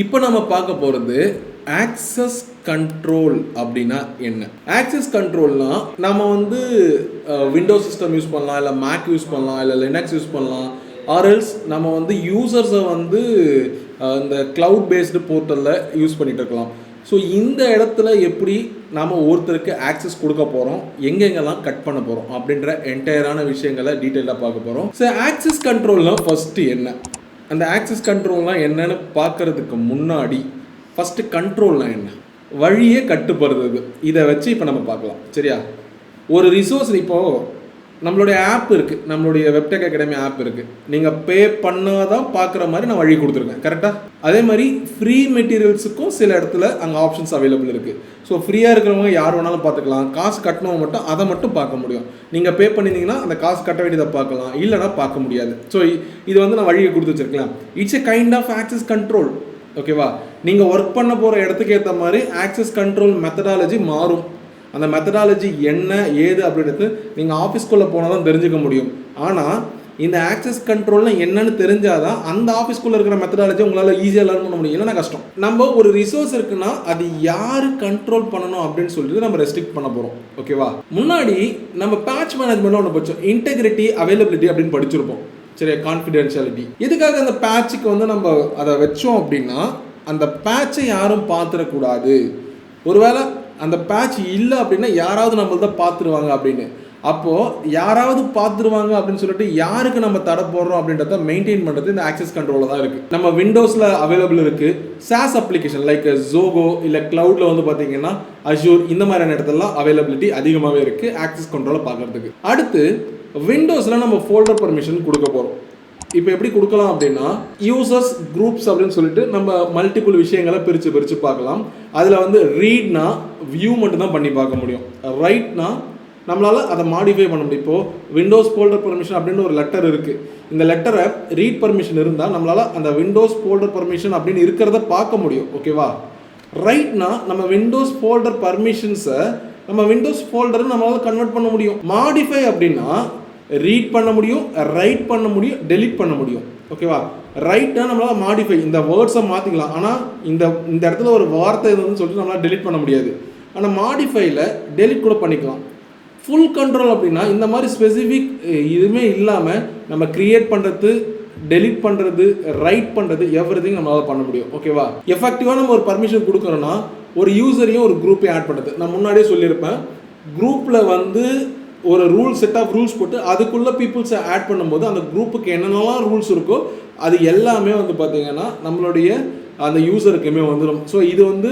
இப்போ நம்ம பார்க்க போகிறது ஆக்சஸ் கண்ட்ரோல் அப்படின்னா என்ன. ஆக்சஸ் கண்ட்ரோல்னா நம்ம வந்து விண்டோஸ் சிஸ்டம் யூஸ் பண்ணலாம், இல்லை மேக் யூஸ் பண்ணலாம், இல்லை லினக்ஸ் யூஸ் பண்ணலாம், ஆர்எல்ஸ் நம்ம வந்து யூசர்ஸை வந்து இந்த க்ளவுட் பேஸ்டு போர்ட்டலில் யூஸ் பண்ணிகிட்டு இருக்கலாம். ஸோ இந்த இடத்துல எப்படி நாம் ஒருத்தருக்கு ஆக்சஸ் கொடுக்க போகிறோம், எங்கெங்கெல்லாம் கட் பண்ண போகிறோம் அப்படின்ற என்டையரான விஷயங்களை டீட்டெயிலாக பார்க்க போகிறோம். ஸோ ஆக்சஸ் கண்ட்ரோல்னால் ஃபஸ்ட்டு என்ன, அந்த ஆக்சஸ் கண்ட்ரோல்லாம் என்னென்னு பார்க்குறதுக்கு முன்னாடி ஃபஸ்ட்டு கண்ட்ரோல்னால் என்ன, வழியே கட்டுப்படுறது, இதை வச்சு இப்போ நம்ம பார்க்கலாம். சரியா? ஒரு ரிசோர்ஸ், இப்போது நம்மளுடைய ஆப் இருக்குது, நம்மளுடைய வெப்டெக் அகாடமி ஆப் இருக்குது, நீங்கள் பே பண்ணாதான் பார்க்குற மாதிரி நான் வழி கொடுத்துருக்கேன். கரெக்டாக? அதே மாதிரி ஃப்ரீ மெட்டீரியல்ஸுக்கும் சில இடத்துல அங்கே ஆப்ஷன்ஸ் அவைலபிள் இருக்குது. ஸோ ஃப்ரீயாக இருக்கிறவங்க யார் வேணாலும் பார்த்துக்கலாம், காசு கட்டணவங்க மட்டும் அதை மட்டும் பார்க்க முடியும். நீங்கள் பே பண்ணியிருந்தீங்கன்னா அந்த காசு கட்ட வேண்டியதை பார்க்கலாம், இல்லைனா பார்க்க முடியாது. ஸோ இது வந்து நான் வழியை கொடுத்து வச்சுருக்கலாம். It's a kind of access control. ஓகேவா? நீங்கள் ஒர்க் பண்ண போகிற இடத்துக்கு ஏற்ற மாதிரி ஆக்சஸ் கண்ட்ரோல் மெத்தடாலஜி மாறும். அந்த மெத்தடாலஜி என்ன ஏது அப்படின்றது நீங்கள் ஆஃபீஸ்க்குள்ளே போனால் தான் தெரிஞ்சுக்க முடியும். ஆனால் இந்த ஆக்சஸ் கண்ட்ரோல்னா என்னன்னு தெரிஞ்சாதான் அந்த ஆஃபீஸ்க்குள்ளே இருக்கிற மெத்தடாலஜி உங்களால் ஈஸியாக லேர்ன் பண்ண முடியும், இல்லைனா கஷ்டம். நம்ம ஒரு ரிசோர்ஸ் இருக்குன்னா அது யார் கண்ட்ரோல் பண்ணணும் அப்படின்னு சொல்லிட்டு நம்ம ரெஸ்ட்ரிக்ட் பண்ண போகிறோம். ஓகேவா? முன்னாடி நம்ம பேட்ச் மேனேஜ்மெண்ட் ஒன்று படித்தோம், இன்டெகிரிட்டி அவைலபிலிட்டி அப்படின்னு படிச்சிருப்போம். சரியா? கான்ஃபிடென்ஷியாலிட்டி. எதுக்காக அந்த பேட்சுக்கு வந்து நம்ம அதை வச்சோம் அப்படின்னா அந்த பேட்சை யாரும் பார்த்துடக்கூடாது. ஒருவேளை அந்த பேட்ச் இல்லை அப்படின்னா யாராவது நம்மள்தான் பார்த்துருவாங்க அப்படின்னு. அப்போது யாராவது பார்த்துருவாங்க அப்படின்னு சொல்லிட்டு யாருக்கு நம்ம தடை போடுறோம் அப்படின்றத மெயின்டைன் பண்ணுறது இந்த ஆக்சஸ் கண்ட்ரோலில் தான் இருக்குது. நம்ம விண்டோஸில் அவைலபிள் இருக்குது சாஸ் அப்ளிகேஷன் லைக் ஜோகோ, இல்லை க்ளவுடில் வந்து பார்த்தீங்கன்னா அஷூர், இந்த மாதிரியான இடத்துலலாம் அவைலபிலிட்டி அதிகமாகவே இருக்குது ஆக்சஸ் கண்ட்ரோலை பார்க்குறதுக்கு. அடுத்து விண்டோஸில் நம்ம ஃபோல்டர் பர்மிஷன் கொடுக்க போகிறோம். இப்போ எப்படி கொடுக்கலாம் அப்படின்னா யூசர்ஸ் குரூப்ஸ் அப்படின்னு சொல்லிட்டு நம்ம மல்டிபிள் விஷயங்களை பிரித்து பார்க்கலாம். அதில் வந்து ரீட்னா வியூ மட்டும்தான் பண்ணி பார்க்க முடியும், ரைட்னா நம்மளால் அதை மாடிஃபை பண்ண முடியும். இப்போது விண்டோஸ் ஃபோல்டர் பர்மிஷன் அப்படின்னு ஒரு லெட்டர் இருக்குது. இந்த லெட்டரை ரீட் பர்மிஷன் இருந்தால் நம்மளால் அந்த விண்டோஸ் ஃபோல்டர் பர்மிஷன் அப்படின்னு இருக்கிறத பார்க்க முடியும். ஓகேவா? ரைட்னா நம்ம விண்டோஸ் ஃபோல்டர் பர்மிஷன்ஸை நம்ம விண்டோஸ் ஃபோல்டரை நம்மளால் கன்வெர்ட் பண்ண முடியும். மாடிஃபை அப்படின்னா ரீட் பண்ண முடியும், ரைட் பண்ண முடியும், டெலிட் பண்ண முடியும். ஓகேவா? ரைட்னா நம்மளால் மாடிஃபை இந்த வேர்ட்ஸை மாற்றிக்கலாம். ஆனால் இந்த இடத்துல ஒரு வார்த்தை இதுன்னு சொல்லிட்டு நம்மளால் டெலிட் பண்ண முடியாது. ஆனால் மாடிஃபைல டெலிட் கூட பண்ணிக்கலாம். ஃபுல் கண்ட்ரோல் அப்படின்னா இந்த மாதிரி ஸ்பெசிஃபிக் இதுவுமே இல்லாமல் நம்ம கிரியேட் பண்ணுறது, டெலிட் பண்ணுறது, ரைட் பண்ணுறது, எவ்ரிதிங் நம்மளால் பண்ண முடியும். ஓகேவா? எஃபெக்டிவாக நம்ம ஒரு பர்மிஷன் கொடுக்குறோன்னா ஒரு யூசரையும் ஒரு குரூப்பையும் ஆட் பண்ணுறது. நான் முன்னாடியே சொல்லியிருப்பேன், குரூப்பில் வந்து ஒரு செட் ஆஃப் ரூல்ஸ் போட்டு அதுக்குள்ளே பீப்புள்ஸை ஆட் பண்ணும்போது அந்த குரூப்புக்கு என்னென்னலாம் ரூல்ஸ் இருக்கோ அது எல்லாமே வந்து பார்த்திங்கன்னா நம்மளுடைய அந்த யூசருக்குமே வந்துடும். ஸோ இது வந்து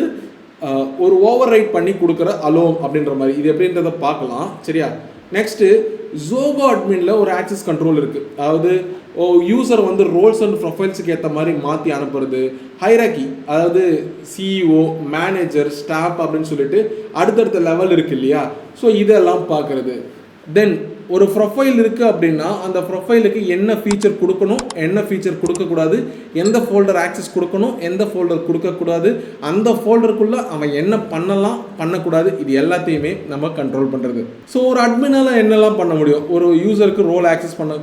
ஒரு ஓவர் ரைட் பண்ணி கொடுக்குற அலோம் அப்படின்ற மாதிரி. இது எப்படின்றத பார்க்கலாம். சரியா? நெக்ஸ்ட்டு ஜோகோ அட்மினில் ஒரு ஆக்சஸ் கண்ட்ரோல் இருக்குது. அதாவது யூசர் வந்து ரோல்ஸ் அண்ட் ப்ரொஃபைல்ஸுக்கு ஏற்ற மாதிரி மாற்றி அனுப்புறது, ஹைராக்கி, அதாவது சிஇஓ, மேனேஜர், ஸ்டாஃப் அப்படின்னு சொல்லிட்டு அடுத்தடுத்த லெவல் இருக்குது இல்லையா? ஸோ இதெல்லாம் பார்க்குறது. தென் ஒரு ப்ரொஃபைல் இருக்குது அப்படின்னா அந்த ப்ரொஃபைலுக்கு என்ன ஃபீச்சர் கொடுக்கணும், என்ன ஃபீச்சர் கொடுக்கக்கூடாது, எந்த ஃபோல்டர் ஆக்சஸ் கொடுக்கணும், எந்த ஃபோல்டர் கொடுக்கக்கூடாது, அந்த ஃபோல்டருக்குள்ளே அவன் என்ன பண்ணலாம், பண்ணக்கூடாது, இது எல்லாத்தையுமே நம்ம கண்ட்ரோல் பண்ணுறது. ஸோ ஒரு அட்மினால் என்னெல்லாம் பண்ண முடியும், ஒரு யூசருக்கு ரோல் ஆக்சஸ் பண்ண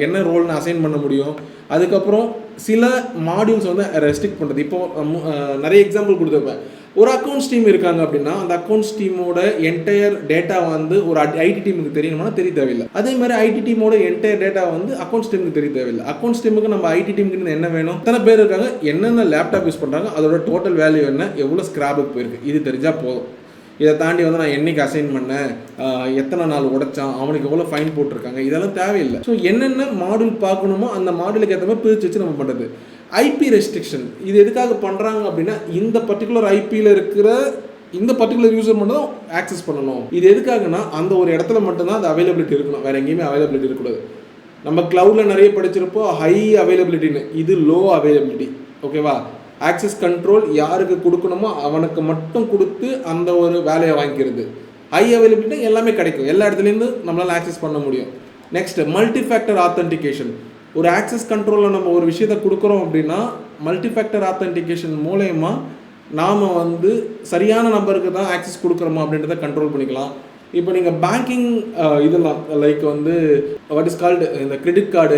என்ன ரோல்னு அசைன் பண்ண முடியும். அதுக்கப்புறம் சில மாடியூல்ஸ் வந்து ரெஸ்ட்ரிக்ட் பண்ணுறது. இப்போது நிறைய எக்ஸாம்பிள் கொடுத்துருப்பேன். ஒரு அக்கௌண்ட்ஸ் டீம் இருக்காங்க அப்படின்னா அந்த அக்கௌண்ட்ஸ் டீமோட என்டையர் டேட்டா வந்து ஒரு ஐடி டீமுக்கு தெரியணும்னா தெரிய தேவையில்லை. அதே மாதிரி ஐடி டீமோட என்டையர் டேட்டா வந்து அக்கௌண்ட்ஸ் டீமுக்கு தெரிய தேவையில்லை. அக்கௌண்ட்ஸ் டீமுக்கு நம்ம ஐடி டீமுக்கு என்ன வேணும், எத்தனை பேர் இருக்காங்க, என்னென்ன லேப்டாப் யூஸ் பண்ணுறாங்க, அதோட டோட்டல் வேல்யூ என்ன, எவ்வளோ ஸ்கிராப்புக்கு போயிருக்கு, இது தெரிஞ்சால் போதும். இதை தாண்டி வந்து நான் என்னைக்கு அசைன் பண்ணேன், எத்தனை நாள் உடைச்சான், அவனுக்கு எவ்வளோ ஃபைன் போட்டிருக்காங்க, இதெல்லாம் தேவையில்லை. ஸோ என்னென்ன மாடியூல் பார்க்கணுமோ அந்த மாடியூலுக்கு ஏற்ற மாதிரி பிரித்து வச்சு நம்ம பண்ணுறது. ஐபி ரெஸ்ட்ரிக்ஷன் இது எதுக்காக பண்ணுறாங்க அப்படின்னா இந்த பர்டிகுலர் ஐபியில் இருக்கிற இந்த பர்டிகுலர் யூசர் மட்டும் தான் ஆக்சஸ் பண்ணணும். இது எதுக்காகனா அந்த ஒரு இடத்துல மட்டும்தான் அது அவைலபிலிட்டி இருக்கணும், வேறு எங்கேயுமே அவைலபிலிட்டி இருக்கக்கூடாது. நம்ம க்ளவுடில் நிறைய படிச்சிருப்போம் ஹை அவைலபிலிட்டின்னு, இது லோ அவைலபிலிட்டி. ஓகேவா? ஆக்சஸ் கண்ட்ரோல் யாருக்கு கொடுக்கணுமோ அவனுக்கு மட்டும் கொடுத்து அந்த ஒரு வேலையை வாங்கிக்கிறது. ஹை அவைலபிலிட்டி எல்லாமே கிடைக்கும், எல்லா இடத்துலேருந்து நம்மளால் ஆக்சஸ் பண்ண முடியும். Next multi factor authentication. ஒரு ஆக்சஸ் கண்ட்ரோலில் நம்ம ஒரு விஷயத்தை கொடுக்குறோம் அப்படின்னா மல்டி ஃபேக்டர் ஆத்தென்டிகேஷன் மூலயமா நாம் வந்து சரியான நம்பருக்கு தான் ஆக்சஸ் கொடுக்குறோமா அப்படின்றத கண்ட்ரோல் பண்ணிக்கலாம். இப்போ நீங்கள் பேங்கிங் இதெல்லாம் லைக் வந்து வாட் இஸ் கால்டு இந்த credit card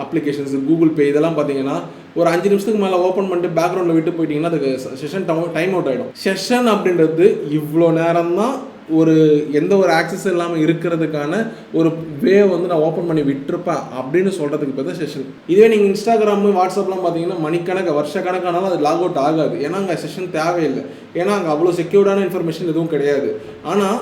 applications, Google Pay இதெல்லாம் பார்த்தீங்கன்னா ஒரு 5 நிமிஷத்துக்கு மேலே ஓப்பன் பண்ணிட்டு பேக்ரவுண்டில் விட்டு போயிட்டீங்கன்னா அதுக்கு செஷன் டைம் அவுட் ஆகிடும். செஷன் அப்படின்றது இவ்வளோ நேரம் தான் ஒரு எந்த ஒரு ஆக்சஸ் இல்லாமல் இருக்கிறதுக்கான ஒரு வே வந்து நான் ஓப்பன் பண்ணி விட்டுருப்பேன் அப்படின்னு சொல்கிறதுக்கு பார்த்தா செஷன். இதே நீங்கள் இன்ஸ்டாகிராம், வாட்ஸ்அப்லாம் பார்த்தீங்கன்னா மணிக்கணக்கு வருஷக்கணக்கானாலும் அது லாக் அவுட் ஆகாது. ஏன்னா அங்கே செஷன் தேவையில்லை. ஏன்னா அங்கே அவ்வளோ செக்யூர்டான இன்ஃபர்மேஷன் எதுவும் கிடையாது. ஆனால்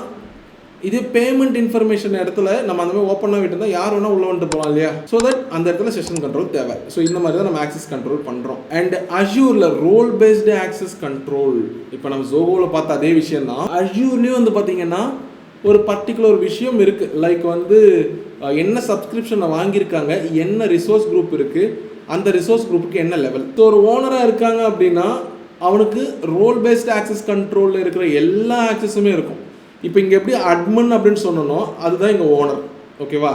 இது பேமெண்ட் இன்ஃபர்மேஷன் இடத்துல நம்ம அந்த மாதிரி ஓப்பனாக விட்டுருந்தா யார் வேணால் உள்ள வந்துட்டு போகலாம் இல்லையா? ஸோ தட் அந்த இடத்துல செஷன் கண்ட்ரோல் தேவை. ஸோ இந்த மாதிரி தான் நம்ம ஆக்சஸ் கண்ட்ரோல் பண்ணுறோம். அண்ட் அஷ்யூரில் ரோல் பேஸ்டு ஆக்சஸ் கண்ட்ரோல், இப்போ நம்ம ஜோகோவில் பார்த்த அதே விஷயம் தான் அஷ்யூர்லேயும் வந்து பார்த்தீங்கன்னா ஒரு பர்டிகுலர் விஷயம் இருக்குது. லைக் வந்து என்ன சப்ஸ்கிரிப்ஷனை வாங்கியிருக்காங்க, என்ன ரிசோர்ஸ் குரூப் இருக்குது, அந்த ரிசோர்ஸ் குரூப்புக்கு என்ன லெவல். ஸோ ஒரு ஓனராக இருக்காங்க அப்படின்னா அவனுக்கு ரோல் பேஸ்டு ஆக்சஸ் கண்ட்ரோலில் இருக்கிற எல்லா ஆக்சஸுமே இருக்கும். இப்போ இங்கே எப்படி அட்மின் அப்படின்னு சொன்னோம் அதுதான் இங்கே ஓனர். ஓகேவா?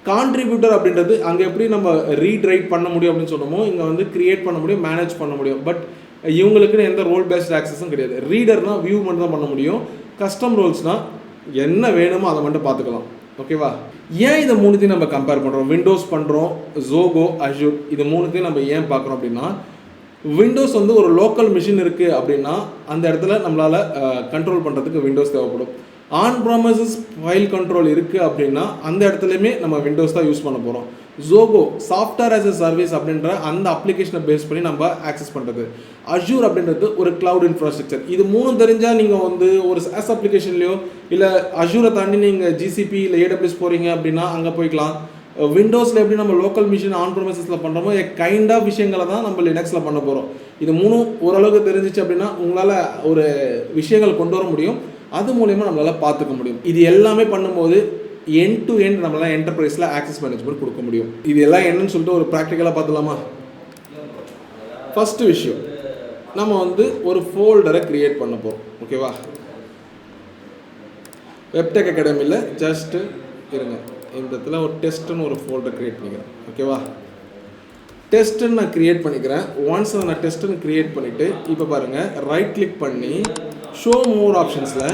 கான்ட்ரிபியூட்டர் அப்படின்றது அங்கே எப்படி நம்ம ரீட் ரைட் பண்ண முடியும் அப்படின்னு சொன்னோமோ இங்கே வந்து கிரியேட் பண்ண முடியும், மேனேஜ் பண்ண முடியும். பட் இவங்களுக்குன்னு எந்த ரோல் பேஸ்ட் ஆக்சஸும் கிடையாது. ரீடர்னால் வியூ மட்டும் தான் பண்ண முடியும். கஸ்டம் ரோல்ஸ்னால் என்ன வேணுமோ அதை மட்டும் பார்த்துக்கலாம். ஓகேவா? ஏன் இதை மூணுத்தையும் நம்ம கம்பேர் பண்ணுறோம்? விண்டோஸ் பண்ணுறோம், ஜோகோ, அஷ்யூர், இது மூணுத்தையும் நம்ம ஏன் பார்க்குறோம் அப்படின்னா விண்டோஸ் வந்து ஒரு லோக்கல் மிஷின் இருக்குது அப்படின்னா அந்த இடத்துல நம்மளால் கண்ட்ரோல் பண்ணுறதுக்கு விண்டோஸ் தேவைப்படும். ஆன் ப்ராமிசஸ் ஃபைல் கண்ட்ரோல் இருக்குது அப்படின்னா அந்த இடத்துலையுமே நம்ம விண்டோஸ் தான் யூஸ் பண்ண போகிறோம். Zoho software as a service அப்படின்ற அந்த அப்ளிகேஷனை பேஸ் பண்ணி நம்ம ஆக்சஸ் பண்ணுறது. அஷ்யூர் அப்படின்றது ஒரு கிளவுட் இன்ஃப்ராஸ்ட்ரக்சர். இது மூணும் தெரிஞ்சால் நீங்கள் வந்து ஒரு SaaS அப்ளிகேஷன்லையோ இல்லை அஷ்யூரை தாண்டி நீங்கள் GCP இல்லை AWS போகிறீங்க அப்படின்னா அங்கே போய்க்கலாம். விண்டோஸில் எப்படி நம்ம லோக்கல் மிஷின் ஆன் ப்ரொமிசஸில் பண்ணுறோமோ கைண்ட் ஆஃப் விஷயங்களை தான் நம்ம லினக்ஸில் பண்ண போகிறோம். இது மூணும் ஓரளவுக்கு தெரிஞ்சிச்சு அப்படின்னா உங்களால் ஒரு விஷயங்கள் கொண்டு வர முடியும். அது மூலயமா நம்மளால் பார்த்துக்க முடியும். இது எல்லாமே பண்ணும்போது எண்ட் டு எண்ட் நம்மளால் என்டர்பிரைஸில் ஆக்சஸ் மேனேஜ்மெண்ட் கொடுக்க முடியும். இது எல்லாம் என்னன்னு சொல்லிட்டு ஒரு ப்ராக்டிக்கலாக பார்த்துலாமா? ஃபஸ்ட்டு விஷயம் நம்ம வந்து ஒரு ஃபோல்டரை க்ரியேட் பண்ண போகிறோம். ஓகேவா? வெப்டெக் அகாடமியில் ஜஸ்ட்டு இருங்க, இந்த இடத்துல ஒரு டெஸ்ட்டுன்னு ஒரு ஃபோல்டர் க்ரியேட் பண்ணிக்கிறேன். ஓகேவா? டெஸ்ட்டுன்னு நான் க்ரியேட் பண்ணிக்கிறேன். ஒன்ஸ் அதை நான் டெஸ்ட்டுன்னு க்ரியேட் பண்ணிவிட்டு இப்போ பாருங்கள், ரைட் கிளிக் பண்ணி ஷோ மோர் ஆப்ஷன்ஸில்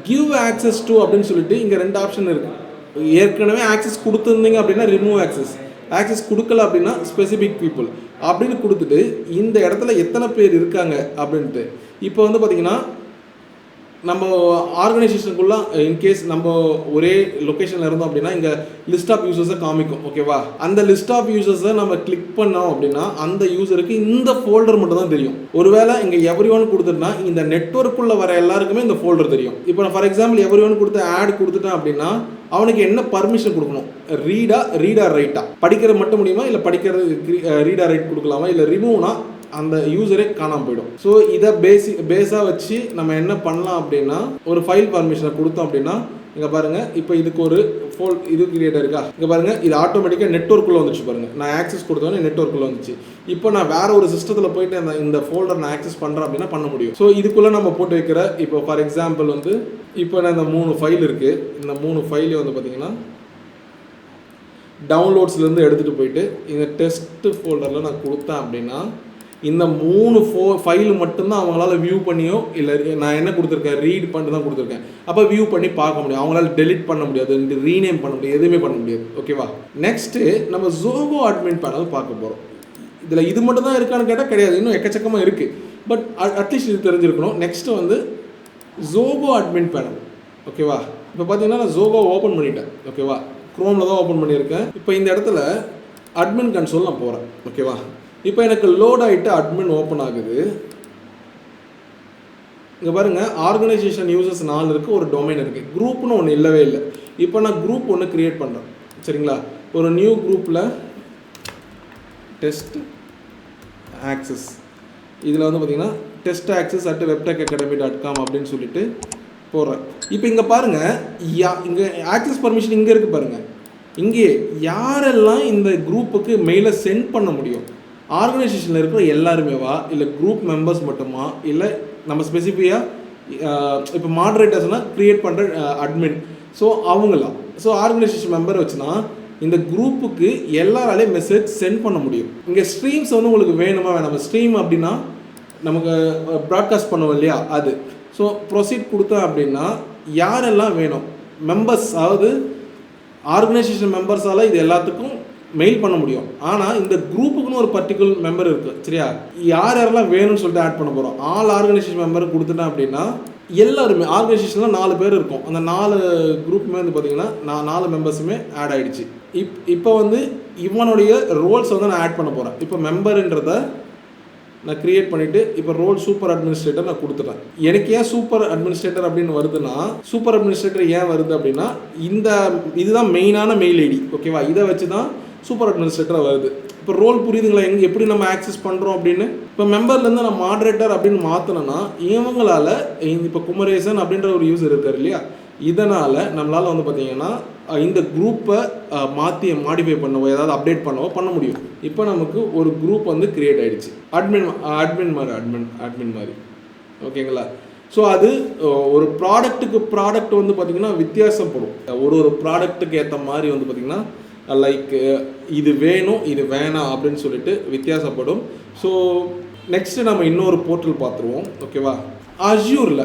கிவ் ஆக்சஸ் டு அப்படின்னு சொல்லிட்டு இங்கே 2 ஆப்ஷன் இருக்குது. ஏற்கனவே ஆக்சஸ் கொடுத்துருந்தீங்க அப்படின்னா ரிமூவ் ஆக்சஸ், ஆக்சஸ் கொடுக்கல அப்படின்னா ஸ்பெசிஃபிக் பீப்புள் அப்படின்னு கொடுத்துட்டு இந்த இடத்துல எத்தனை பேர் இருக்காங்க அப்படின்ட்டு இப்போ வந்து பார்த்திங்கன்னா நம்ம ஆர்கனைசேஷனுக்குள்ள இன்கேஸ் நம்ம ஒரே லொக்கேஷனில் இருந்தோம் அப்படின்னா இங்கே லிஸ்ட் ஆஃப் யூசர்ஸை காமிக்கும். ஓகேவா? அந்த லிஸ்ட் ஆஃப் யூசர்ஸை நம்ம கிளிக் பண்ணோம் அப்படின்னா அந்த யூசருக்கு இந்த ஃபோல்டர் மட்டும் தான் தெரியும். ஒருவேளை இங்கே எவ்ரி ஒன் கொடுத்துட்டுனா இந்த நெட்வொர்க்குள்ளே வர எல்லாருக்குமே இந்த ஃபோல்டர் தெரியும். இப்போ நான் ஃபார் எக்ஸாம்பிள் எவ்ரி ஒன் கொடுத்து ஆட் கொடுத்துட்டேன் அப்படின்னா அவனுக்கு என்ன பர்மிஷன் கொடுக்கணும்? ரீடா ரைட்டா? படிக்கிறது மட்டும் முடியுமா, இல்லை படிக்கிறது ரீடா ரைட் கொடுக்கலாமா, இல்லை ரிமூவ்னா அந்த யூசரே காணாமல் போயிடும். ஸோ இதை பேஸாக வச்சு நம்ம என்ன பண்ணலாம் அப்படின்னா ஒரு ஃபைல் பர்மிஷனை கொடுத்தோம் அப்படின்னா இங்கே பாருங்கள், இப்போ இதுக்கு ஒரு இது கிரியேட்டர் இருக்கா, இங்கே பாருங்கள், இது ஆட்டோமேட்டிக்காக நெட்வொர்க்குள்ளே வந்துச்சு. பாருங்கள், நான் ஆக்சஸ் கொடுத்தோன்னே நெட்வொர்க்குள்ளே வந்துச்சு. இப்போ நான் வேறு ஒரு சிஸ்டத்தில் போயிட்டு இந்த ஃபோல்டர் நான் ஆக்சஸ் பண்ணுறேன் அப்படின்னா பண்ண முடியும். ஸோ இதுக்குள்ளே நம்ம போட்டு வைக்கிற இப்போ ஃபார் எக்ஸாம்பிள் வந்து இப்போ நான் இந்த 3 ஃபைல் இருக்குது. இந்த 3 ஃபைலே வந்து பார்த்திங்கன்னா டவுன்லோட்ஸ்லேருந்து எடுத்துகிட்டு போயிட்டு இந்த டெஸ்ட் ஃபோல்டரில் நான் கொடுத்தேன் அப்படின்னா இந்த 3 ஃபைல் மட்டும்தான் அவங்களால வியூ பண்ணியோ இல்லை நான் என்ன கொடுத்துருக்கேன் ரீட் பண்ணிட்டு தான் கொடுத்துருக்கேன். அப்போ வியூ பண்ணி பார்க்க முடியும். அவங்களால டெலிட் பண்ண முடியாது, ரீநேம் பண்ண முடியாது, எதுவுமே பண்ண முடியாது. ஓகேவா? நெக்ஸ்ட்டு நம்ம ஜோகோ அட்மின் பேனல் பார்க்க போகிறோம். இதில் இது மட்டும் தான் இருக்கான்னு கேட்டால் கிடையாது, இன்னும் எக்கச்சக்கமாக இருக்குது. பட் அட்லீஸ்ட் இது தெரிஞ்சிருக்கணும். நெக்ஸ்ட்டு வந்து ஜோகோ அட்மின் பேனல். ஓகேவா? இப்போ பார்த்தீங்கன்னா நான் ஜோகோ ஓப்பன் பண்ணிட்டேன். ஓகேவா? க்ரோமில் தான் ஓப்பன் பண்ணியிருக்கேன். இப்போ இந்த இடத்துல அட்மின் கன்சோல் நான் போகிறேன். ஓகேவா? இப்போ எனக்கு லோட் ஆகிட்டு அட்மின் ஓப்பன் ஆகுது. இங்கே பாருங்கள், ஆர்கனைசேஷன் யூசர்ஸ் 4 இருக்குது, ஒரு டொமைன் இருக்குது, குரூப்னு ஒன்று இல்லவே இல்லை. இப்போ நான் குரூப் ஒன்று க்ரியேட் பண்ணுறேன். சரிங்களா? ஒரு நியூ குரூப்பில் டெஸ்ட் ஆக்சஸ், இதில் வந்து பார்த்திங்கன்னா டெஸ்ட் ஆக்சஸ் @webtechacademy.com அப்படின்னு சொல்லிட்டு போடுறேன். இப்போ இங்கே பாருங்கள், இங்கே ஆக்சஸ் பர்மிஷன் இங்கே இருக்குது பாருங்கள். இங்கே யாரெல்லாம் இந்த குரூப்புக்கு மெயிலை சென்ட் பண்ண முடியும்? ஆர்கனைசேஷனில் இருக்கிற எல்லாருமேவா, இல்லை குரூப் மெம்பர்ஸ் மட்டுமா, இல்லை நம்ம ஸ்பெசிஃபிக்காக இப்போ மாடரேட்டர்ஸ்னால் க்ரியேட் பண்ணுற அட்மின், ஸோ அவங்களாம். ஸோ ஆர்கனைசேஷன் மெம்பர் வச்சுன்னா இந்த குரூப்புக்கு எல்லாராலையும் மெசேஜ் சென்ட் பண்ண முடியும். இங்கே ஸ்ட்ரீம்ஸ் வந்து உங்களுக்கு வேணுமா வேணாமா? ஸ்ட்ரீம் அப்படின்னா நமக்கு ப்ராட்காஸ்ட் பண்ணுவோம் இல்லையா, அது. ஸோ ப்ரொசீட் கொடுத்தேன் அப்படின்னா யாரெல்லாம் வேணும் மெம்பர்ஸ், அதாவது ஆர்கனைசேஷன் மெம்பர்ஸால் இது எல்லாத்துக்கும் மெயில் பண்ண முடியும். ஆனால் இந்த குரூப்புக்குன்னு ஒரு பர்டிகுலர் மெம்பர் இருக்குது சரியா, யாரெல்லாம் வேணும்னு சொல்லிட்டு ஆட் பண்ண போகிறோம். ஆல் ஆர்கனைசேஷன் மெம்பர் கொடுத்துட்டேன் அப்படின்னா எல்லாருமே ஆர்கனைசேஷனில் 4 பேர் இருக்கும். அந்த 4 குரூப்புமே வந்து பார்த்திங்கன்னா 4 மெம்பர்ஸுமே ஆட் ஆகிடுச்சு. இப்போ வந்து இவனுடைய ரோல்ஸை வந்து நான் ஆட் பண்ண போகிறேன். இப்போ மெம்பருன்றதை நான் க்ரியேட் பண்ணிவிட்டு இப்போ ரோல் சூப்பர் அட்மினிஸ்ட்ரேட்டர் நான் கொடுத்துட்டேன். எனக்கு ஏன் சூப்பர் அட்மினிஸ்ட்ரேட்டர் அப்படின்னு வருதுன்னா, சூப்பர் அட்மினிஸ்ட்ரேட்டர் ஏன் வருது அப்படின்னா இதுதான் மெயினான மெயில் ஐடி ஓகேவா, இதை வச்சு தான் சூப்பர் அட்மினிஸ்ட்ரேட்டராக வருது. இப்போ ரோல் புரியுதுங்களா, எப்படி நம்ம ஆக்சஸ் பண்ணுறோம் அப்படின்னு. இப்போ மெம்பர்லேருந்து நான் மாடரேட்டர் அப்படின்னு மாற்றினேன்னா இவங்களால் இப்போ குமரேசன் அப்படின்ற ஒரு யூசர் இருக்கார் இல்லையா, இதனால் நம்மளால் வந்து பார்த்திங்கன்னா இந்த குரூப்பை மாடிஃபை பண்ணவோ ஏதாவது அப்டேட் பண்ணவோ பண்ண முடியும். இப்போ நமக்கு ஒரு குரூப் வந்து க்ரியேட் ஆகிடுச்சு, அட்மின் மாதிரி ஓகேங்களா. ஸோ அது ஒரு ப்ராடக்ட் வந்து பார்த்திங்கன்னா வித்தியாசப்படும். ஒரு ப்ராடக்ட்டுக்கு ஏற்ற மாதிரி வந்து பார்த்திங்கன்னா லைக் இது வேணும் இது வேணாம் அப்படின்னு சொல்லிட்டு வித்தியாசப்படும். ஸோ நெக்ஸ்ட்டு நம்ம இன்னொரு போர்ட்டல் பார்த்துருவோம் ஓகேவா. அஷ்யூரில்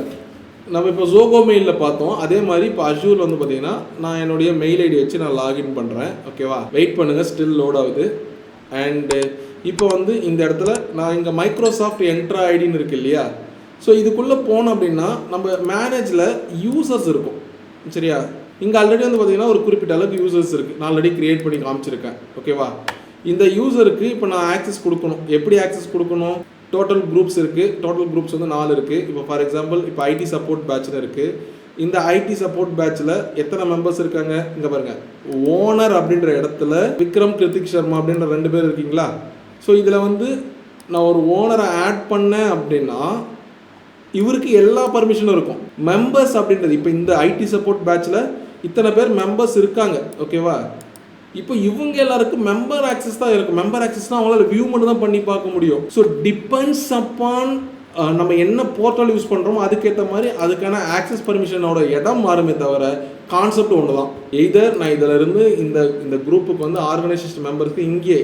நம்ம இப்போ ஜோகோ மெயிலில் பார்த்தோம், அதே மாதிரி இப்போ அஷ்யூரில் வந்து பார்த்திங்கன்னா நான் என்னுடைய மெயில் ஐடி வச்சு நான் லாகின் பண்ணுறேன் ஓகேவா. வெயிட் பண்ணுங்கள், ஸ்டில் லோட் ஆகுது. அண்டு இப்போ வந்து இந்த இடத்துல நான் இங்கே மைக்ரோசாஃப்ட் என்ட்ரா ஐடின்னு இருக்குது இல்லையா. ஸோ இதுக்குள்ளே போனோம் அப்படின்னா நம்ம மேனேஜில் யூசர்ஸ் இருக்கும் சரியா. இங்கே ஆல்ரெடி வந்து பார்த்திங்கன்னா ஒரு குறிப்பிட்ட அளவுக்கு யூசர்ஸ் இருக்குது, நான் ஆல்ரெடி க்ரியேட் பண்ணி காமிச்சிருக்கேன் ஓகேவா. இந்த யூசருக்கு இப்போ நான் ஆக்சஸ் கொடுக்கணும். எப்படி ஆக்சஸ் கொடுக்கணும், டோட்டல் குரூப்ஸ் இருக்குது, டோட்டல் குரூப்ஸ் வந்து 4 இருக்குது. இப்போ ஃபார் எக்ஸாம்பிள் இப்போ ஐடி சப்போர்ட் பேட்ச்னு இருக்குது. இந்த ஐடி சப்போர்ட் பேட்சில் எத்தனை மெம்பர்ஸ் இருக்காங்க இங்கே பாருங்கள். ஓனர் அப்படின்ற இடத்துல விக்ரம் கிருத்திக் சர்மா அப்படின்ற 2 பேர் இருக்கீங்களா. ஸோ இதில் வந்து நான் ஒரு ஓனரை ஆட் பண்ணேன் அப்படின்னா இவருக்கு எல்லா பர்மிஷனும் இருக்கும். மெம்பர்ஸ் அப்படின்றது இப்போ இந்த ஐடி சப்போர்ட் பேட்சில் இத்தனை பேர் மெம்பர்ஸ் இருக்காங்க ஓகேவா. இப்போ இவங்க எல்லாருக்கும் மெம்பர் ஆக்சஸ் தான் இருக்கும். மெம்பர் ஆக்சஸ்னால் அவங்களால வியூ மட்டும் தான் பண்ணி பார்க்க முடியும். ஸோ டிபெண்ட்ஸ் அப்பான் நம்ம என்ன போர்ட்டல் யூஸ் பண்ணுறோமோ அதுக்கேற்ற மாதிரி அதுக்கான ஆக்சஸ் பர்மிஷனோட இடம் மாறுமே தவிர கான்செப்ட் ஒன்று தான். எய்தர் நான் இதிலிருந்து இந்த குரூப்புக்கு வந்து ஆர்கனைசேஷன் மெம்பருக்கு இங்கே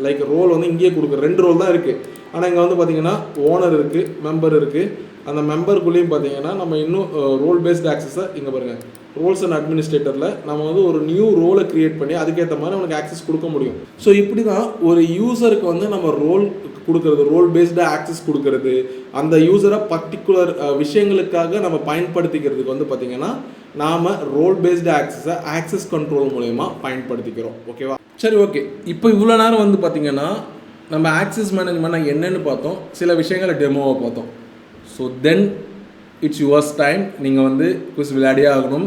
லைக் ரோல் வந்து இங்கேயே கொடுக்குறேன். 2 ரோல் தான் இருக்குது. ஆனால் இங்கே வந்து பார்த்திங்கன்னா ஓனர் இருக்குது, மெம்பர் இருக்குது. அந்த மெம்பருக்குள்ளேயும் பார்த்தீங்கன்னா நம்ம இன்னும் ரோல் பேஸ்ட் ஆக்சஸை இங்கே பாருங்கள், ரோல்ஸ் அண்ட் அட்மினிஸ்ட்ரேட்டரில் நம்ம வந்து ஒரு நியூ ரோலை க்ரியேட் பண்ணி அதுக்கேற்ற மாதிரி நமக்கு ஆக்சஸ் கொடுக்க முடியும். ஸோ இப்படி தான் ஒரு யூசருக்கு வந்து நம்ம ரோல் கொடுக்கறது, ரோல் பேஸ்டாக ஆக்சஸ் கொடுக்கறது, அந்த யூசரை பர்டிகுலர் விஷயங்களுக்காக நம்ம பயன்படுத்திக்கிறதுக்கு வந்து பார்த்திங்கன்னா நாம் ரோல் பேஸ்டு ஆக்சஸை ஆக்சஸ் கண்ட்ரோல் மூலயமா பயன்படுத்திக்கிறோம் ஓகேவா. சரி ஓகே, இப்போ இவ்வளோ நேரம் வந்து பார்த்திங்கன்னா நம்ம ஆக்சஸ் மேனேஜ்மெண்ட் என்னென்னு பார்த்தோம், சில விஷயங்களை டெமோவை பார்த்தோம். So then it's yours time. நீங்கள் வந்து குவிஸ் விளையாடியே ஆகணும்.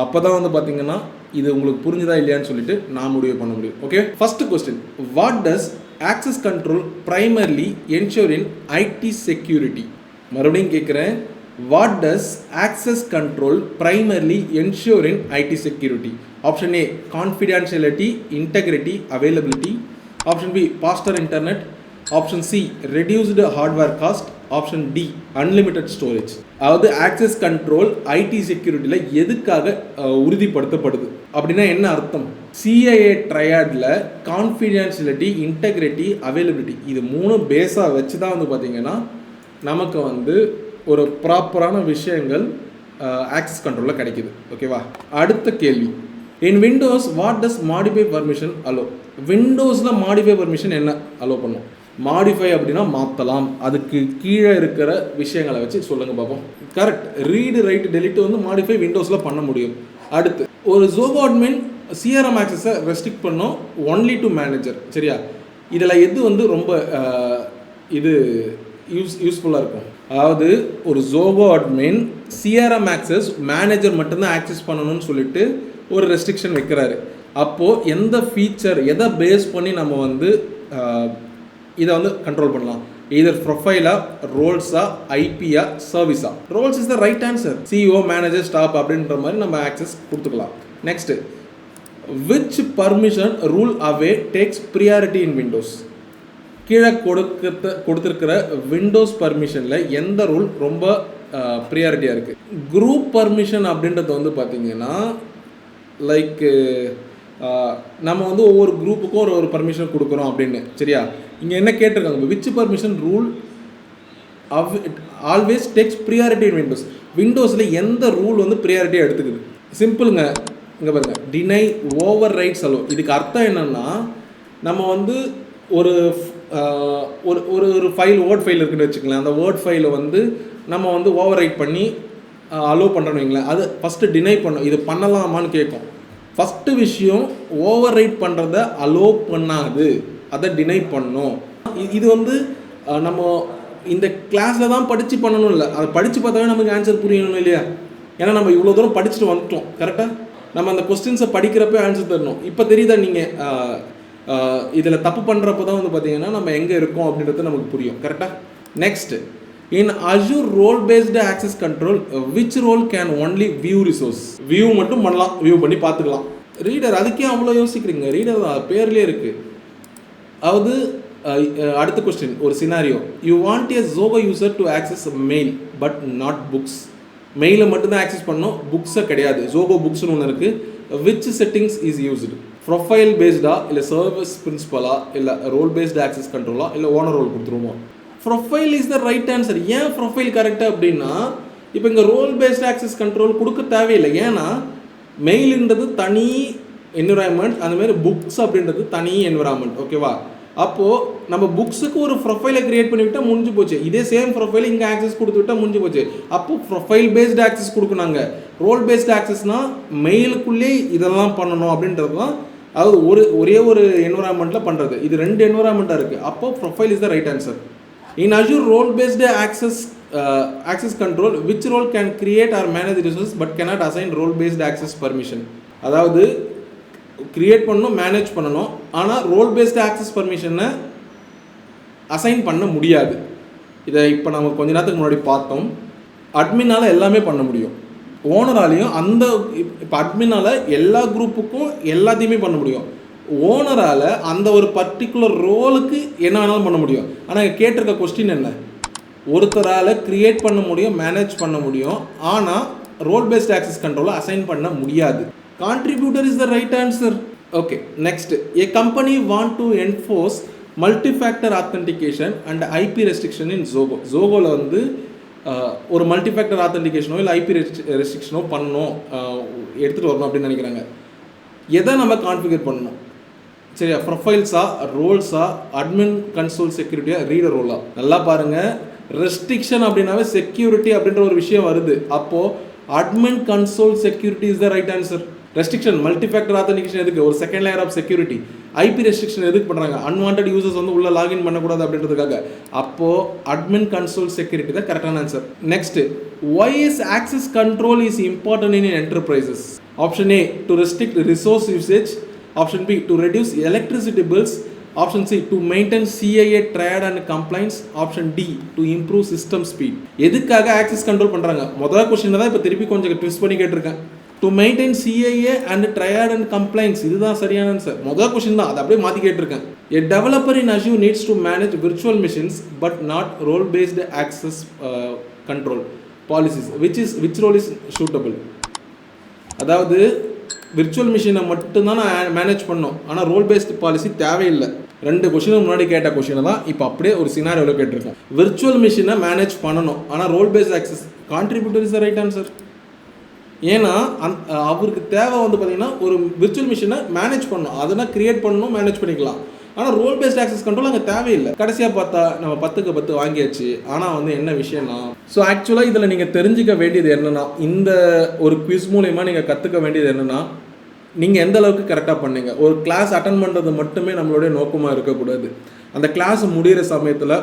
அப்போ தான் வந்து பார்த்தீங்கன்னா இது உங்களுக்கு புரிஞ்சுதா இல்லையான்னு சொல்லிட்டு நான் முடிவு பண்ண முடியும். Okay, first question, what does access control primarily ensure in IT security? மறுபடியும் கேட்குறேன், what does access control primarily ensure in IT security? Option A confidentiality, integrity, availability. Option B faster internet. Option C reduced hardware cost. Option D unlimited storage. அதாவது access control IT செக்யூரிட்டியில் எதுக்காக உறுதிப்படுத்தப்படுது அப்படின்னா என்ன அர்த்தம்? CIA ட்ரையாடில் confidentiality, integrity, availability இது 3 பேஸாக வச்சு தான் வந்து பார்த்திங்கன்னா நமக்கு வந்து ஒரு ப்ராப்பரான விஷயங்கள் ஆக்சஸ் கண்ட்ரோலில் கிடைக்குது ஓகேவா. அடுத்த கேள்வி, in Windows what does modify permission allow? விண்டோஸில் மாடிஃபை பர்மிஷன் என்ன அலோ பண்ணும்? மாடிஃபை அப்படின்னா மாற்றலாம், அதுக்கு கீழே இருக்கிற விஷயங்களை வச்சு சொல்லுங்கள் பார்ப்போம். கரெக்ட், ரீடு ரைட் டெலிட் வந்து மாடிஃபை விண்டோஸில் பண்ண முடியும். அடுத்து ஒரு ஜோகோ அட்மின் சிஆர்எம் ஆக்சஸை ரெஸ்ட்ரிக்ட் பண்ணோம் ஒன்லி டு மேனேஜர் சரியா. இதில் எது வந்து ரொம்ப இது யூஸ்ஃபுல்லாக இருக்கும்? அதாவது ஒரு Zoho admin CRM access manager மட்டும்தான் ஆக்சஸ் பண்ணணும்னு சொல்லிட்டு ஒரு ரெஸ்ட்ரிக்ஷன் வைக்கிறாரு. அப்போது எந்த ஃபீச்சர் எதை பேஸ் பண்ணி நம்ம வந்து இதை வந்து கண்ட்ரோல் பண்ணலாம்? either ப்ரொஃபைலா, ரோல்ஸா, ஐபியா, சர்வீஸா? Roles is the right answer. CEO, manager, staff அப்படின்ற மாதிரி நம்ம ஆக்சஸ் கொடுத்துக்கலாம். நெக்ஸ்ட்டு, விச் பர்மிஷன் ரூல் அவே டேக்ஸ் ப்ரியாரிட்டி இன் விண்டோஸ்? கீழே கொடுத்துருக்கிற விண்டோஸ் பர்மிஷனில் எந்த ரூல் ரொம்ப ப்ரியாரிட்டியாக இருக்குது? குரூப் பர்மிஷன் அப்படின்றது வந்து பார்த்திங்கன்னா லைக் நம்ம வந்து ஒவ்வொரு குரூப்புக்கும் ஒரு பர்மிஷன் கொடுக்குறோம் அப்படின்னு சரியா. இங்கே என்ன கேட்டிருக்காங்க, which permission rule always takes priority in Windows. விண்டோஸில் எந்த ரூல் வந்து ப்ரியாரிட்டியாக எடுத்துக்குது? சிம்பிளுங்க. இங்கே பாருங்கள், டினை ஓவர் ரைட்ஸ் அலோ. இதுக்கு அர்த்தம் என்னென்னா, நம்ம வந்து ஒரு ஒரு ஃபைல் வேர்ட் ஃபைல் இருக்குன்னு வச்சுக்கலாம். அந்த வேர்ட் ஃபைலை வந்து நம்ம வந்து ஓவர் ரைட் பண்ணி அலோவ் பண்ணுறோன்னு வைங்களேன். அது ஃபஸ்ட்டு டினை பண்ணோம், இது பண்ணலாமான்னு கேட்கும். ஃபஸ்ட்டு விஷயம் ஓவர் ரைட் பண்ணுறத அலோவ் பண்ணாது, அதை டினை பண்ணணும். இது வந்து நம்ம இந்த கிளாஸில் தான் படித்து பண்ணணும் இல்லை, அதை படித்து பார்த்தாவே நமக்கு ஆன்சர் புரியணும் இல்லையா? ஏன்னா நம்ம இவ்வளோ தூரம் படிச்சுட்டு வந்துட்டோம் கரெக்டாக. நம்ம அந்த கொஸ்டின்ஸை படிக்கிறப்ப ஆன்சர் தரணும். இப்போ தெரியுதா நீங்கள் இதில் தப்பு பண்ணுறப்ப தான் வந்து பார்த்தீங்கன்னா நம்ம எங்கே இருக்கோம் அப்படின்றது நமக்கு புரியும் கரெக்டாக. Next, in Azure role based access control which role can only view resource? View மட்டும் பண்ணலாம், வியூ பண்ணி பார்த்துக்கலாம். ரீடர் அதுக்கே அவ்வளோ யோசிக்கிறீங்க, ரீடர் தான் பேர்லேயே இருக்குது. அதாவது அடுத்த கொஸ்டின், ஒரு scenario. You want a Zoho user to access mail but not books. மெயிலை மட்டும்தான் ஆக்சஸ் பண்ணணும், புக்ஸை கிடையாது. Zoho புக்ஸ்னு ஒன்று இருக்குது. Which settings is used? Profile பேஸ்டா, இல்லை சர்வீஸ் பிரின்சிபலா, இல்லை ரோல் பேஸ்டு ஆக்சஸ் கண்ட்ரோலா, இல்லை ஓனர் ரோல் கொடுத்துருவோம்? Profile is the right answer. ஏன் ப்ரொஃபைல் கரெக்டாக அப்படின்னா, இப்போ இங்கே ரோல் பேஸ்டு ஆக்சஸ் கண்ட்ரோல் கொடுக்க தேவையில்லை. ஏன்னா மெயிலுன்றது தனி என்விரான்மெண்ட், அந்தமாதிரி புக்ஸ் அப்படின்றது தனி என்விரான்மெண்ட். ஓகேவா? அப்போது நம்ம புக்ஸுக்கு ஒரு ப்ரொஃபைலை க்ரியேட் பண்ணிவிட்டால் முடிஞ்சு போச்சு. இதே சேம் ப்ரொஃபைல் இங்கே ஆக்சஸ் கொடுத்து விட்டால் முடிஞ்சு போச்சு. அப்போது ப்ரொஃபைல் பேஸ்டு ஆக்சஸ் கொடுக்குனாங்க. ரோல் பேஸ்டு ஆக்சஸ்னால் மெயிலுக்குள்ளே இதெல்லாம் பண்ணணும் அப்படின்றது தான். அதாவது ஒரே ஒரு என்விரான்மெண்ட்டில் பண்ணுறது. இது 2 என்விரான்மெண்ட்டாக இருக்குது. அப்போது profile is the right answer. In Azure role-based access control, which role can create or manage resources but cannot assign role-based access permission? அதாவது கிரியேட் பண்ணணும், மேனேஜ் பண்ணணும், ஆனால் ரோல் பேஸ்டு ஆக்சஸ் பர்மிஷனை அசைன் பண்ண முடியாது. இதை இப்போ நம்ம கொஞ்ச நேரத்துக்கு முன்னாடி பார்த்தோம். அட்மினால் எல்லாமே பண்ண முடியும், ஓனராலையும் இப்போ அட்மினால் எல்லா குரூப்புக்கும் எல்லாத்தையுமே பண்ண முடியும். ஓனரால் அந்த ஒரு பர்டிகுலர் ரோலுக்கு என்ன வேணாலும் பண்ண முடியும். ஆனால் இங்கே கேட்டிருக்க கொஸ்டின் என்ன? ஒருத்தரால் க்ரியேட் பண்ண முடியும், மேனேஜ் பண்ண முடியும், ஆனால் ரோல் பேஸ்ட் ஆக்சஸ் கண்ட்ரோலை அசைன் பண்ண முடியாது. Contributor is the right answer. Okay, next. A company want to enforce மல்டிஃபேக்டர் authentication and IP restriction in Zoho. Zohoவில் வந்து ஒரு மல்டிஃபேக்டர் ஆத்தென்டிகேஷனோ இல்லை ஐபி ரெஸ்ட்ரிக்ஷனோ பண்ணணும், எடுத்துகிட்டு வரணும் அப்படின்னு நினைக்கிறாங்க. எதை நம்ம கான்ஃபிகர் பண்ணணும்? சரியா, ப்ரொஃபைல்ஸா, ரோல்ஸா, அட்மின் கன்சோல் செக்யூரிட்டியா, ரீடர் ரோலா? நல்லா பாருங்கள். ரெஸ்ட்ரிக்ஷன் அப்படின்னாவே செக்யூரிட்டி அப்படின்ற ஒரு விஷயம் வருது. அப்போது admin console security is the right answer. Restriction, multifactor authentication எதுக்கு? ஒரு second layer of security. IP restriction எதுக்கு பண்ணுறாங்க? அன்வான்ட் யூசர்ஸ் வந்து உள்ள லாகின் பண்ணக்கூடாது அப்படின்றதுக்காக. அப்போது அட்மின் கன்சோல் செக்யூரிட்டி தான் கரெக்டான answer. Next, why is access control is important in enterprises? Option A, to restrict resource usage. Option B, to reduce electricity bills. Option C, to maintain CIA triad and compliance. Option D, to improve system speed. எதுக்காக access control பண்ணுறாங்க? முதல் question தான் இப்போ திருப்பி கொஞ்சம் twist பண்ணி கேட்டிருக்கேன். To maintain CIA and triad and complaints, இதுதான் சரியான ஆன்சர். முதல் கொஸ்டின் தான், அதை அப்படியே மாற்றி கேட்டிருக்கேன். A developer in Azure needs to manage virtual machines but not role-based access control policies. Which role is suitable? அதாவது விர்ச்சுவல் மிஷினை மட்டும்தான் நான் மேனேஜ் பண்ணோம், ஆனால் ரோல் பேஸ்டு பாலிசி தேவையில்லை. 2 கொஸ்டினுக்கு முன்னாடி கேட்ட கொஸ்டினை தான் இப்போ அப்படியே ஒரு சினாரியோவில் கேட்டிருக்கேன். விர்ச்சுவல் மிஷினை மேனேஜ் பண்ணணும், ஆனால் role based access contributor is the right answer. ஏன்னா அவருக்கு தேவை வந்து பார்த்திங்கன்னா ஒரு விர்ச்சுவல் மிஷினை மேனேஜ் பண்ணணும், அதனால் க்ரியேட் பண்ணணும், மேனேஜ் பண்ணிக்கலாம். ஆனால் ரோல் பேஸ்ட் ஆக்சஸ் கண்ட்ரோல் அங்கே தேவையில்லை. கடைசியாக பார்த்தா நம்ம 10க்கு 10 வாங்கியாச்சு. ஆனால் வந்து என்ன விஷயம்னா, ஸோ ஆக்சுவலாக இதில் நீங்கள் தெரிஞ்சிக்க வேண்டியது என்னென்னா, இந்த ஒரு குவிஸ் மூலயமா நீங்கள் கற்றுக்க வேண்டியது என்னென்னா, நீங்கள் எந்த அளவுக்கு கரெக்டாக பண்ணீங்க. ஒரு கிளாஸ் அட்டன் பண்ணுறது மட்டுமே நம்மளுடைய நோக்கமாக இருக்கக்கூடாது. அந்த கிளாஸ் முடிகிற சமயத்தில்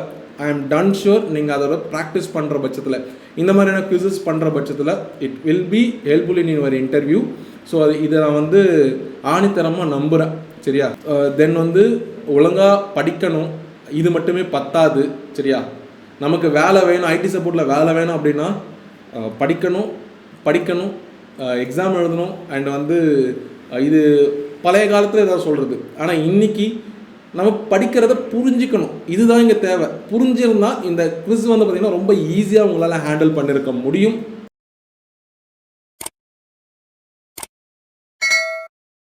ஐ எம் டன் ஷூர் நீங்கள் அதோட ப்ராக்டிஸ் பண்ணுற பட்சத்தில், இந்த மாதிரியான குவிசஸ் பண்ணுற பட்சத்தில் it will be helpful in your interview. So இதை நான் வந்து ஆணித்தரமாக நம்புகிறேன். சரியா? தென் வந்து ஒழுங்காக படிக்கணும், இது மட்டுமே பத்தாது. சரியா? நமக்கு வேலை வேணும், ஐடி சப்போர்ட்டில் வேலை வேணும் அப்படின்னா படிக்கணும், எக்ஸாம் எழுதணும். அண்ட் வந்து இது பழைய காலத்தில் ஏதாவது சொல்கிறது, ஆனால் இன்றைக்கி நம்ம படிக்கிறத புரிஞ்சிக்கணும். இதுதான் இங்கே தேவை. புரிஞ்சிருந்தால் இந்த குவிஸ் வந்து பார்த்திங்கன்னா ரொம்ப ஈஸியாக உங்களால் ஹேண்டில் பண்ணியிருக்க முடியும்.